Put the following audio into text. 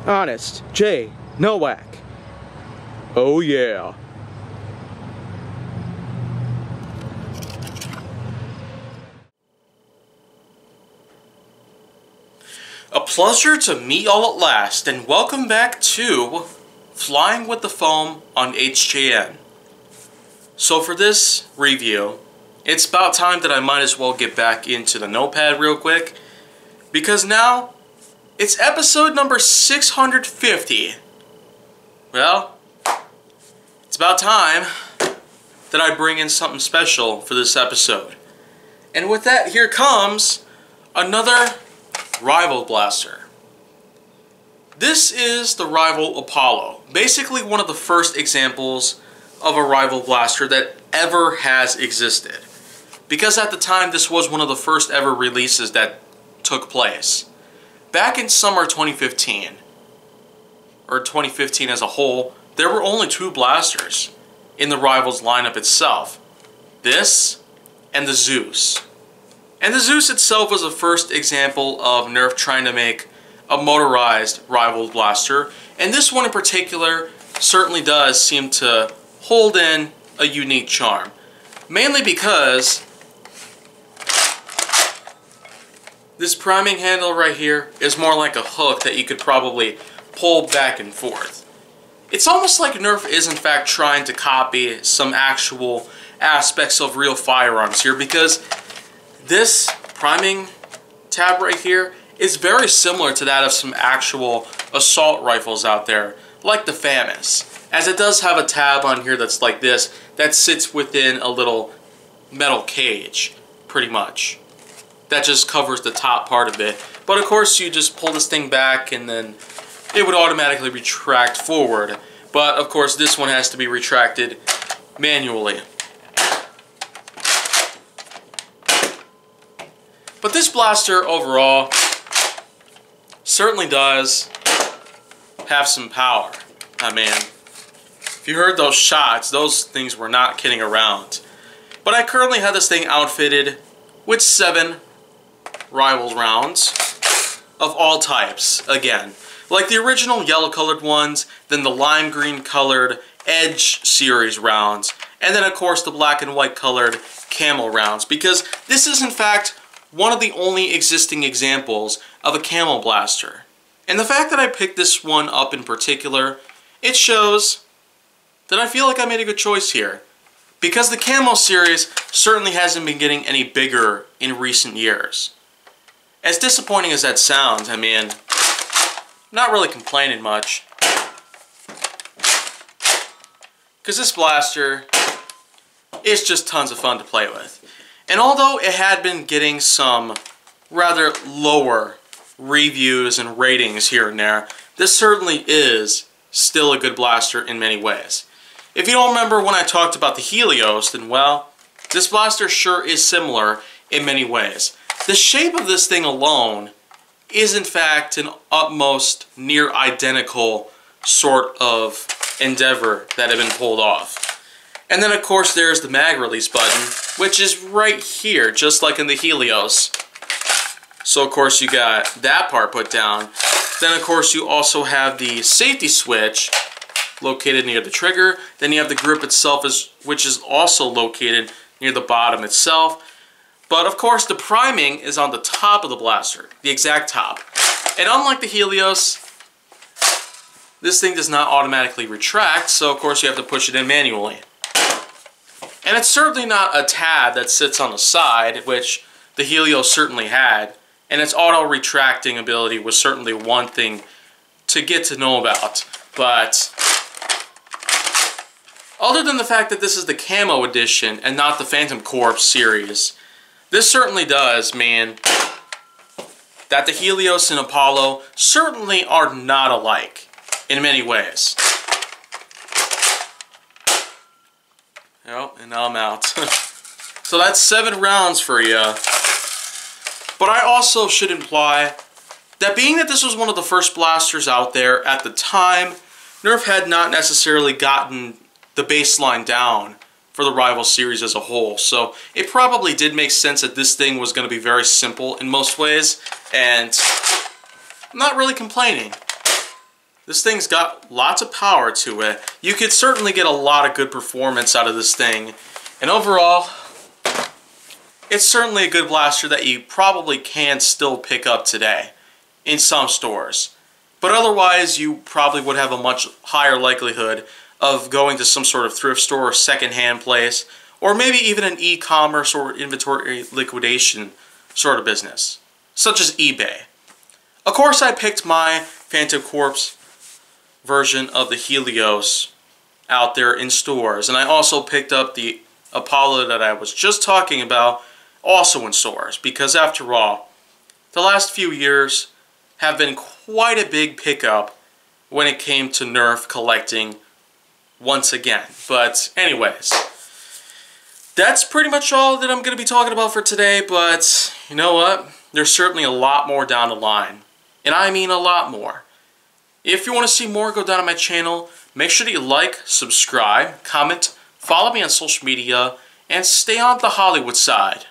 Honest J. Nowak. Oh yeah. A pleasure to meet y'all at last, and welcome back to Flying with the Foam on HJN. So for this review, it's about time that I might as well get back into the notepad real quick, because now it's episode number 650. Well, it's about time that I bring in something special for this episode. And with that, here comes another Rival Blaster. This is the Rival Apollo. Basically one of the first examples of a Rival Blaster that ever has existed. Because at the time this was one of the first ever releases that took place. Back in summer 2015, or 2015 as a whole, there were only two blasters in the Rivals lineup itself. This and the Zeus. And the Zeus itself was the first example of Nerf trying to make a motorized Rival Blaster, and this one in particular certainly does seem to hold in a unique charm. Mainly because this priming handle right here is more like a hook that you could probably pull back and forth. It's almost like Nerf is in fact trying to copy some actual aspects of real firearms here, because this priming tab right here is very similar to that of some actual assault rifles out there, like the FAMAS, as it does have a tab on here that's like this, that sits within a little metal cage, pretty much. That just covers the top part of it. But of course you just pull this thing back and then it would automatically retract forward. But of course this one has to be retracted manually. But this blaster overall certainly does have some power. I mean, if you heard those shots, those things were not kidding around. But I currently have this thing outfitted with 7 Rivals rounds of all types, again. Like the original yellow colored ones, then the lime green colored Edge series rounds, and then of course the black and white colored Camel rounds, because this is in fact one of the only existing examples of a Camel Blaster. And the fact that I picked this one up in particular, it shows that I feel like I made a good choice here. Because the Camel series certainly hasn't been getting any bigger in recent years. As disappointing as that sounds, I mean, I'm not really complaining much. Because this blaster is just tons of fun to play with. And although it had been getting some rather lower reviews and ratings here and there, this certainly is still a good blaster in many ways. If you don't remember when I talked about the Helios, then well, this blaster sure is similar in many ways. The shape of this thing alone is in fact an utmost near identical sort of endeavor that had been pulled off. And then of course there's the mag release button, which is right here, just like in the Helios. So of course you got that part put down. Then of course you also have the safety switch located near the trigger. Then you have the grip itself, which is also located near the bottom itself. But of course the priming is on the top of the blaster, the exact top. And unlike the Helios, this thing does not automatically retract, so of course you have to push it in manually. And it's certainly not a tab that sits on the side, which the Helios certainly had. And its auto-retracting ability was certainly one thing to get to know about. But other than the fact that this is the Camo edition and not the Phantom Corps series, this certainly does mean that the Helios and Apollo certainly are not alike in many ways. Yep, and now I'm out. So that's 7 rounds for you. But I also should imply that being that this was one of the first blasters out there at the time, Nerf had not necessarily gotten the baseline down for the Rival series as a whole. So it probably did make sense that this thing was going to be very simple in most ways, and I'm not really complaining. This thing's got lots of power to it. You could certainly get a lot of good performance out of this thing. And overall, it's certainly a good blaster that you probably can still pick up today in some stores. But otherwise, you probably would have a much higher likelihood of going to some sort of thrift store or secondhand place, or maybe even an e-commerce or inventory liquidation sort of business, such as eBay. Of course, I picked my Phantom Corps version of the Helios out there in stores, and I also picked up the Apollo that I was just talking about also in stores, because after all, the last few years have been quite a big pickup when it came to Nerf collecting once again. But anyways, that's pretty much all that I'm going to be talking about for today, but you know what? There's certainly a lot more down the line, and I mean a lot more. If you want to see more, go down to my channel. Make sure that you like, subscribe, comment, follow me on social media, and stay on the Hollywood side.